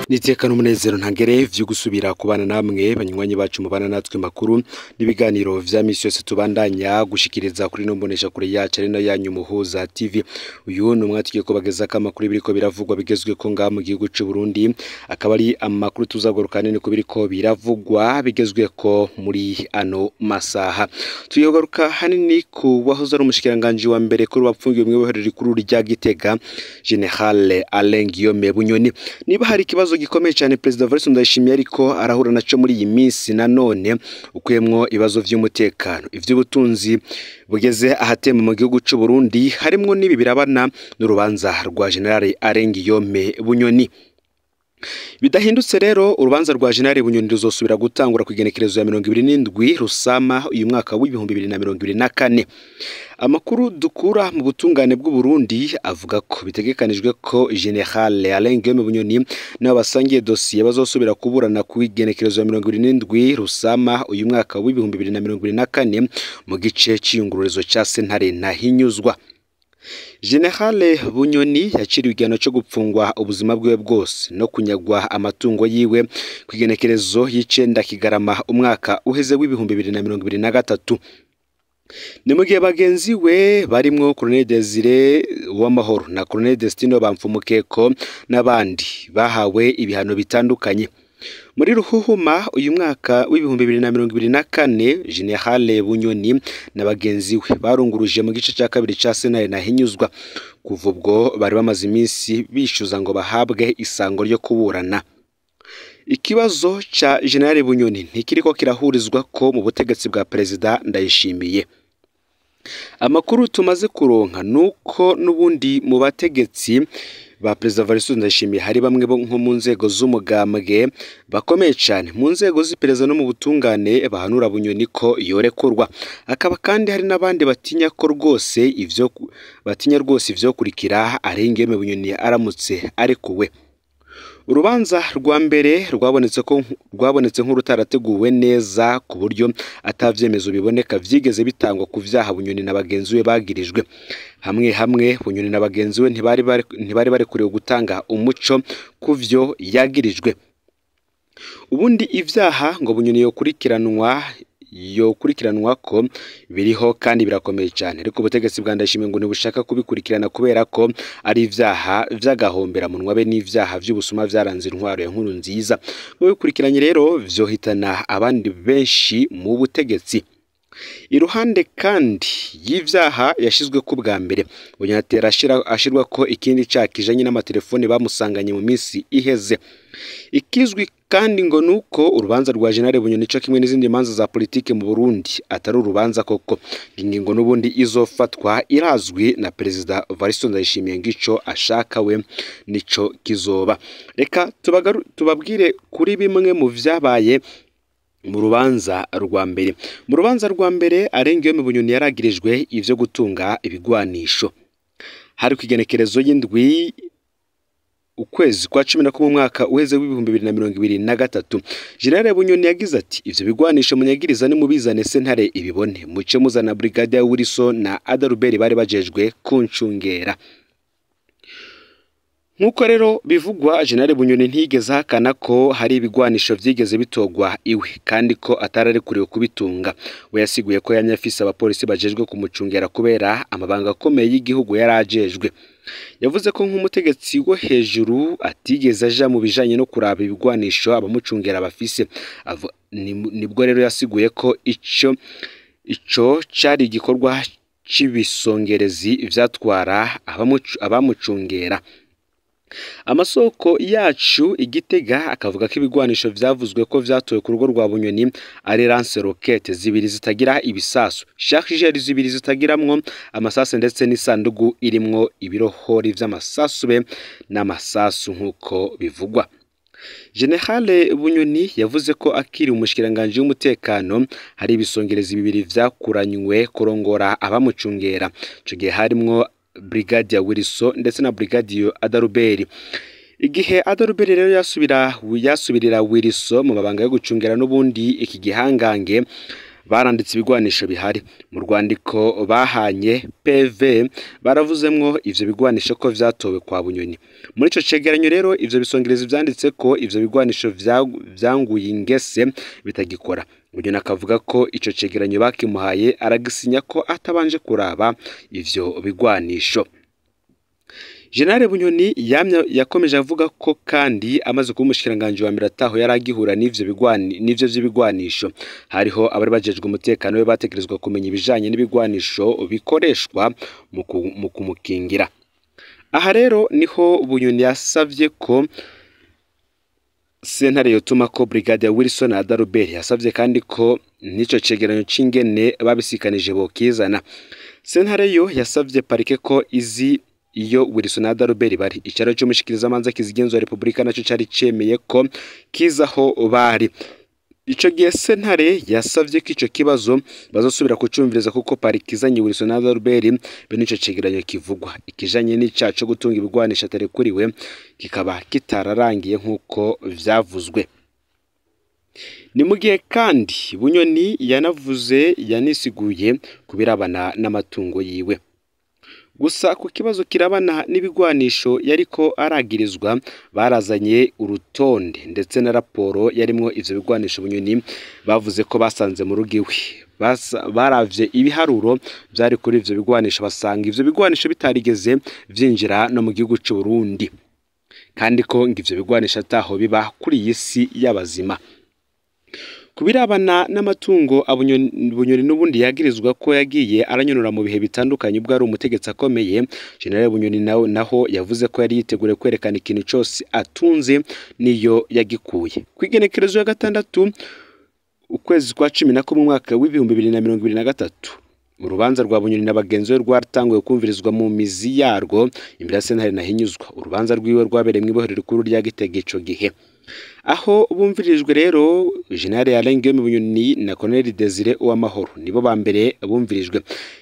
Nitekana umunezero ntangere vyo gusubira kubana namwe banywanyi bacu mubana natwe makuru n'ibiganiro vya misi yose tubandanya gushikiriza kuri no mbonesha kure yacu ari no yanyu Muhuza TV. Uyu ni umwatiye ko bageza kamakuru biriko biravugwa bigezwe ko nga mu gihugu cy'u Burundi, akaba ari amakuru tuzagorukana ni kubiriko biravugwa bigezwe ko muri ano masaha. Tuyogaruka hanini ku wahoze ari umushikiranganje wa mbere kuri bapfungiye mwe bohereri kuri rya Gitega General Alain Guillaume Bunyoni. Niba hari kibazo gikomeye cyane President Evariste Ndayishimiye ariko arahura naco muri iyi minsi nanone ukuyemwo ibibazo vy'umutekano ivy'ubutunzi bugeze ahatema mu gihugu cy'u Burundi, harimwo nibi birabana n'urubanza rwa General Alain Guillaume Bunyoni. Bidahindutse rero urubanza rwa General Bunyoni ruzosubira gutangura ku igenekerezo ya 27 Rusama uyu mwaka wa 2024. Amakuru dukura mu butungane bw'u Burundi avuga ko bitegekanijwe ko General Alain Guillaume Bunyoni nabo basangiye dossier bazosubira kuburana ku igenekerezo ya 27 Rusama uyu mwaka wa 2024 mu gice cy'iyunguruzo cya sentare Ntahinyuzwa. General Bunyoni yaciriwe igihano cyo gupfungwa ubuzima bwe bwose no kunyagwa amatungo yiwe ku igenekerezo y'icenda Kigarama umwaka uheze w'2023. Ni mu gihe bagenzi we barimwo Colonel Desire Uwamahoro na Colonel Destino Bamfumukeko n'abandi bahawe ibihano bitandukanye. Muri Ruhuhuma uyu mwaka w'2024 General Bunyoni na bagenzi we barunguruje mu gice cya kabiri cya sentare Ntahinyuzwa. Kuva ubwo bari bamaze iminsi bishyuza ngo bahabwe isango ryo kuburana. Ikibazo cha General Bunyoni ntikiriko kirahurizwa ko mu butegetsi bwa President Ndayishimiye. Amakuru tumaze kuronka nuko nubundi mu bategetsi ba President Evariste Ndayishimiye hari bamwe bo nko mu nzego z'umugambwe bakomeye cyane mu nzego z'iperereza no mu butungane bahanura Bunyoni ko yorekurwa. Akaba kandi hari nabandi batinya rwose ivyo kurikira Alain Guillaume Bunyoni aramutse arekuwe. Urubanza rwa mbere rwabonetse nk'urutarateguwe neza ku buryo atavyemezo biboneka vyigeze bitangwa ku vyaha Bunyoni na bagenzi we bagirijwe. Hamwe Bunyoni na bagenzi we ntibari barekuriwe gutanga umuco kuvyo yagirijwe. Ubundi ivyaha ngo Bunyoni yokurikiranwa ko biriho kandi birakomeye cyane, ariko ubutegetsi bwa Ndayishimiye ngo nibushaka kubikurikirana kubera ko ari ivyaha vy'agahombera munwa be n'ivyaha vy'ubusuma vyaranze intwaro ya nkuru nziza. Ngo bikurikiranye rero vyohitana abandi benshi mu butegetsi. Iruhande kandi y'ivyaha yashizwe ku bwa mbere Bunyatera ashirwa ko ikindi cakijanye n'amatelefone bamusanganye mu minsi iheze. Ikizwi kandi ngo nuko urubanza rwa General Bunyoni cyo kimwe n'izindi manza za politike mu Burundi atari urubanza koko. Ingingo nubundi izofatwa irazwi na President Evariste Ndayishimiye ngico ashaka we nico kizoba. Reka tubabwire kuri bimwe mu vyabaye mu rubanza rwa mbere. Mu rubanza rwa mbere Alain Guillaume Bunyoni yaragirijwe ivyo gutunga ibigwanisho. Hari ku igenekerezo y'indwi ukwezi kwa 11 mu mwaka uheze w'2023 General Bunyoni yagize ati ivyo bigwanisho munyagiriza ni mubizane sentare ibibone muce muzana Brigadier Wilson na Adalbert bari bajejwe kuncungera. Nkuko rero bivugwa General Bunyoni ntigeze hakana ko hari ibigwanisho vyigeze bitogwa iwe kandi ko atarari kuriwe kubitunga. We yasiguye ko yanyafise abapolisi bajejwe kumucungera kubera amabanga akomeye y'igihugu yarajejwe. Yavuze ko nk'umutegetsi wo hejuru atigeze aja mu bijanye no kuraba ibigwanisho abamucungera bafise. Nibwo rero yasiguye ko ico cari igikorwa c'ibisongerezi vyatwara abamucungera. Amasoko yacu Igitega akavuga ko ibigwanisho vyavuzwe ko vyatowe ku rugo rwa Bunyoni ari lance rocket zibiri zitagira ibisasu, chargeur zibiri zitagiramwo amasasu ndetse n'isandugu irimwo ibirohori vy'amasasu be n'amasasu nkuko bivugwa. General Bunyoni yavuze ko akiri umushikiranganje w'umutekano hari ibisongerezi bibiri vyakuranywe kurongora abamucungera. Ico gihe harimwo Brigadier Wilson ndetse na Brigadier Adalbert. Igihe Adalbert rero yasubirira Wilson mu mabanga yo gucungera n'ubundi iki gihangange baranditse ibigwanisho bihari. Mu rwandiko bahanye PV baravuzemwo ivyo bigwanisho ko vyatowe kwa Bunyoni. Muri ico cegeranyo rero ivyo bisongereza vyanditse ko ivyo bigwanisho vyanguye ingese bitagikora. Bunyoni akavuga ko ico cegeranyo bakimuhaye aragisinya ko atabanje kuraba ivyo bigwanisho. General Bunyoni yakomeje avuga ko kandi amaze kuba umushikiranganje wa mbere ataho yaragihura n'ivyo vy'ibigwanisho. Hariho abari bajejwe umutekano we bategerezwa kumenya ibijanye n'ibigwanisho bikoreshwa mu kumukingira. Aha rero niho Bunyoni yasavye ko sentare yotuma ko Brigade ya Wilson Adarubert yasavye kandi ko nico cegeranyo c'ingene babisikanije bokizana. Sentare yo yasavye parike ko izi iyo Wilson Adarubert bari icaro cy'umushikiriza amanza kizigenzwa Republika naco cari cemeye ko kizaho bari. Ico gihe sentare yasavye ko ico kibazo bazosubira kucumviriza kuko parike izanye Wilson Adarubert bene ico cegeranyo kivugwa. Ikijanye n'icaco gutunga ibigwanisha atarekuriwe kikaba kitararangiye nkuko vyavuzwe. Ni mu gihe kandi Bunyoni yanisiguye kubirabana n'amatungo yiwe. Gusa ku kibazo kirabana n'ibigwanisho yariko aragirizwa barazanye urutonde ndetse na raporo yarimwo ivyo bigwanisho Bunyoni bavuze ko basanze mu rugiwe. Baravye ibiharuro byari kuri ivyo bigwanisho basanga ivyo bigwanisho bitarigeze vyinjira no mu gihugu cy'u Burundi, kandi ko ngivyo bigwanisho ataho biba kuri iyi si y'abazima. Kubirabana n'amatungo Bunyoni n'ubundi yagirizwa ko yagiye aranyonora mu bihe bitandukanye ubwo ari umutegetsi akomeye. General Bunyoni naho yavuze ko yari yitegure kwerekana ikintu cyose atunze niyo yagikuye. Kwigenekerezo ya 6 ukwezi kwa 11 mu mwaka w'2023 urubanza rwa Bunyoni n'abagenzi be rwatanguye kumvirizwa mu mizi yarwo imbere ya sentare nahinyuzwa. Urubanza rwiwe rwabereye mu ibohero rikuru rya Gitega ico gihe, aho bumvirijwe rero General Alain Bunyoni na Colonel Desire Uwamahoro nibo bambere bumvirijwe.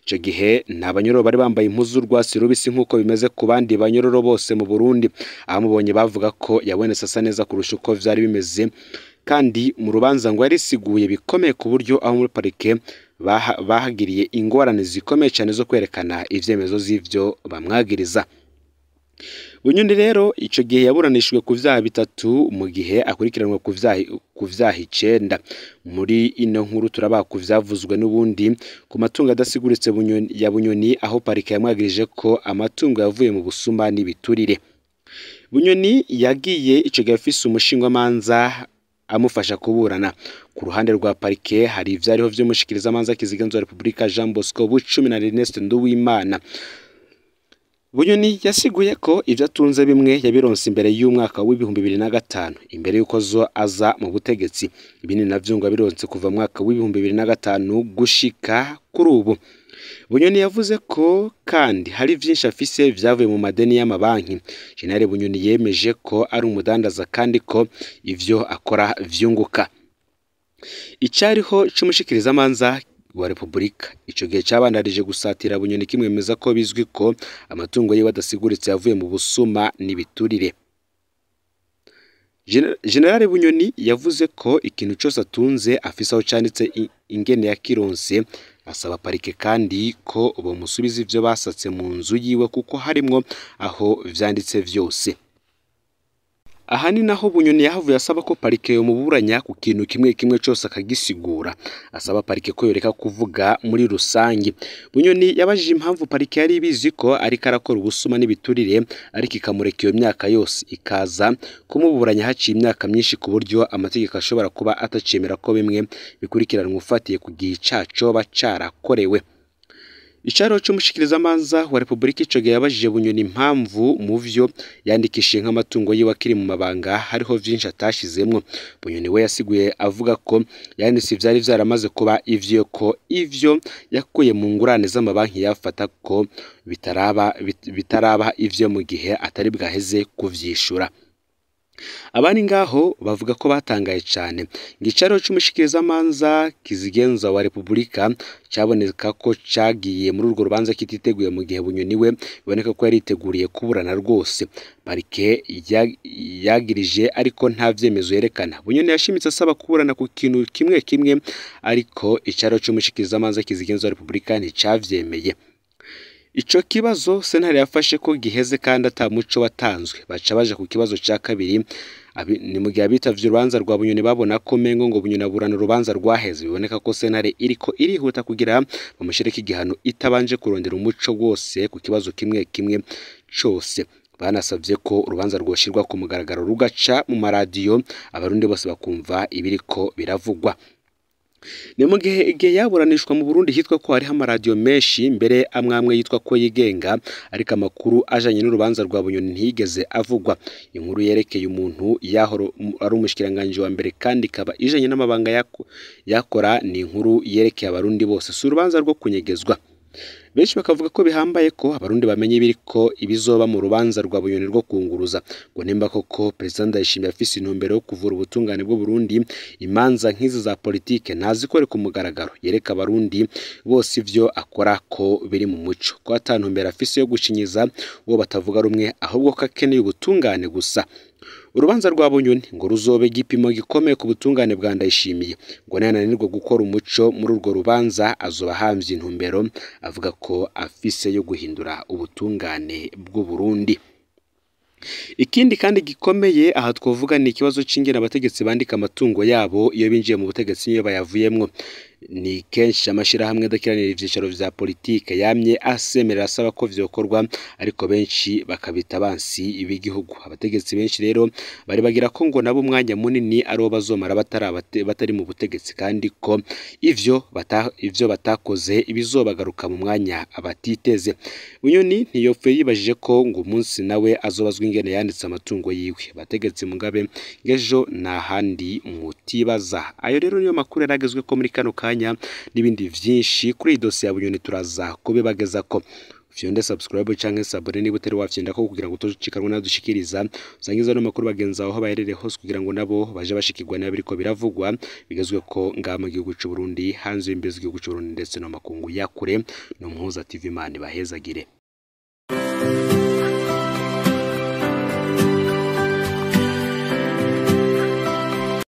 Ico gihe nta banyororo bari bambaye impuzu rwasi rubisi nkuko bimeze ku bandi banyororo bose mu Burundi. Abamubonye bavuga ko yabonetse asa neza kurusha uko vyari bimeze, kandi mu rubanza ngo yarisiguye bikomeye ku buryo aho muri parike bahagiriye ingorane zikomeye cyane zo kwerekana ivyemezo z'ivyo bamwagiriza. Bunyoni rero ico gihe yaburanishijwe ku vyaha 3 mu gihe akurikiranwa ku vyaha 9. Muri ino nkuru turaba ku vyavuzwe n'ubundi ku matungo adasiguritse Bunyoni aho parike yamwagirije ko amatungo yavuye mu busuma n'ibiturire. Bunyoni yagiye ico gihe afise umushinga manza amufasha kuburana. Ku ruhande rwa parike hari ivyariho vy'umushikiriza amanza kizigenzwa Republika Jean Bosco Bucumi na Ernest Nduwimana. Bunyoni yasiguye ko ivyo atunze bimwe yabironse imbere y'umwaka w'2005 imbere yuko zo aza mu butegetsi. Ibindi navyo ngo abironse kuva mu mwaka w'2005 gushika kuri ubu. Bunyoni yavuze ko kandi hari vyinshi afise vyavuye mu madeni y'amabanki. General Bunyoni yemeje ko ari umudandaza kandi ko ivyo akora vyunguka. Icariho c'umushikiriza amanza wa Republika ico gihe cabandarije gusatira Bunyoni kimwemeza ko bizwi ko amatungo yiwe adasiguritse yavuye mu busuma n'ibiturire. General Bunyoni yavuze ko ikintu cyose atunze afise aho canditse ingene ya kironse. Asaba parike kandi ko bomusubiza ivyo basatse mu nzu yiwe kuko harimwo aho vyanditse vyose. Aha ni naho Bunyoni yahavuye asaba ko parike yo muburanya ku kintu kimwe cyose akagisigura. Asaba parike ko yoreka kuvuga muri rusangi. Bunyoni yabajije impamvu parike yari ibizi ko ari karakora ubusuma n'ibiturire ariko ikamureka iyo myaka yose ikaza kumuburanya haciye imyaka myinshi ku buryo amategeko ashobora kuba atacemera ko bimwe bikurikiranwa ufatiye ku gihe caco bacarakorewe. Icaro c'umushikiriza amanza wa Republika ico gihe yabajije Bunyoni impamvu mu vyo yandikishije nk'amatungo yiwe akiri mu mabanga hariho vyinshi atashizemwo. Bunyoni we yasiguye avuga ko yanditse ivyari vyaramaze kuba ivyo yakuye mu ngurane z'amabanki yafata ko bitaraba ivyo mu gihe atari bwaheze kuvyishura. abandi ngaho bavuga ko batangaye cyane ngicaro c'umushikirizamanza kizigenza wa Republika cyaboneka ko cagiye muri urwo rubanza kititeguye mu gihe Bunyoni we biboneka ko yari yiteguriye kuburana rwose. Parike yagirije ariko nta vyemezo yerekana. Bunyoni yashimitse asaba kuburana ku kintu kimwe kimwe ariko icaro c'umushikirizamanza kizigenza wa Republika nticavyemeye. Ico kibazo sentare yafashe ko giheze kandi ata muco watanzwe. Baca baje ku kibazo ca kabiri ni mu gihe abitavye urubanza rwa Bunyoni babona ko mengo ngo Bunyoni aburana urubanza rwaheze. Biboneka ko sentare iriko irihuta kugira bamushireko igihano itabanje kurondera umuco wose ku kibazo kimwe kimwe cose. Banasavye ko urubanza rwoshirwa ku mugaragaro rugaca mu maradiyo abarundi bose bakumva ibiriko biravugwa. Ni mu gihe yaburanishwa mu Burundi hitwa ko hari amaradiyo menshi mbere amwamwe yitwa ko yigenga ariko amakuru ajanye n'urubanza rwa Bunyoni ntiyigeze avugwa. Inkuru yerekeye umuntu yahoro ari umushikiranganje wa mbere kandi kaba ijanye n'amabanga yakora ni inkuru yerekeye abarundi bose si urubanza rwo kunyegezwa. Benshi bakavuga ko bihambaye ko abarundi bamenye ibiriko ibizoba mu rubanza rwa Bunyoni rwo kunguruza ngo nimba koko President Ndayishimiye afise intumbero yo kuvura ubutungane bwo Burundi imanza nk'izi za politike ntazikore ku mugaragaro yereka abarundi bose ivyo akora ko biri mu muco ko atantumbero afise yo gushinyiza uwo batavuga rumwe ahubwo ko akeneye ubutungane gusa. Urubanza rwa Bunyoni ngo ruzobe igipimo gikomeye ku butungane bwa Ndayishimiye ngo nananirwa gukora umuco muri urwo rubanza azoba hamvye intumbero avuga ko afise yo guhindura ubutungane bw'u Burundi. Ikindi kandi gikomeye aha twovuga ni ikibazo c'ingene abategetsi bandika amatungo yabo iyo binjiye mu butegetsi niyo bayavuyemwo. Ni kenshi amashirahamwe adakiranira ivyicaro vya politike yamye asemerera asaba ko vyokorwa ariko benshi bakabita bansi b'igihugu. Abategetsi benshi rero bari bagira ko ngo nabo umwanya munini ari bazomara batari mu butegetsi kandi ko ivyo batakoze ibizobagaruka mu mwanya abatiteze. Bunyoni ntiyopfe yibajije ko ngo umunsi nawe azobazwa ingene yanditse amatungo yiwe. Abategetsi Mugabe ngejo nta handi mutibaza. Ayo rero niyo makuru yaragezwe ko muri kano n'ibindi vyinshi kuri dosiye ya Bunyoni turaza kubibageza ko fyonde subscribe canke sabone niba utari wafyenda ko kugira ngo tucikanwe nadushikiriza usangiza no makuru bagenza aho bayerere hose kugira ngo nabo baje bashikirwa n'abiriko biravugwa bigezwe ko ngama gihugu c'u Burundi hanze y'imbizi gihugu c'u Burundi ndetse no makungu yakure no Muhuza TV Imana bahezagire.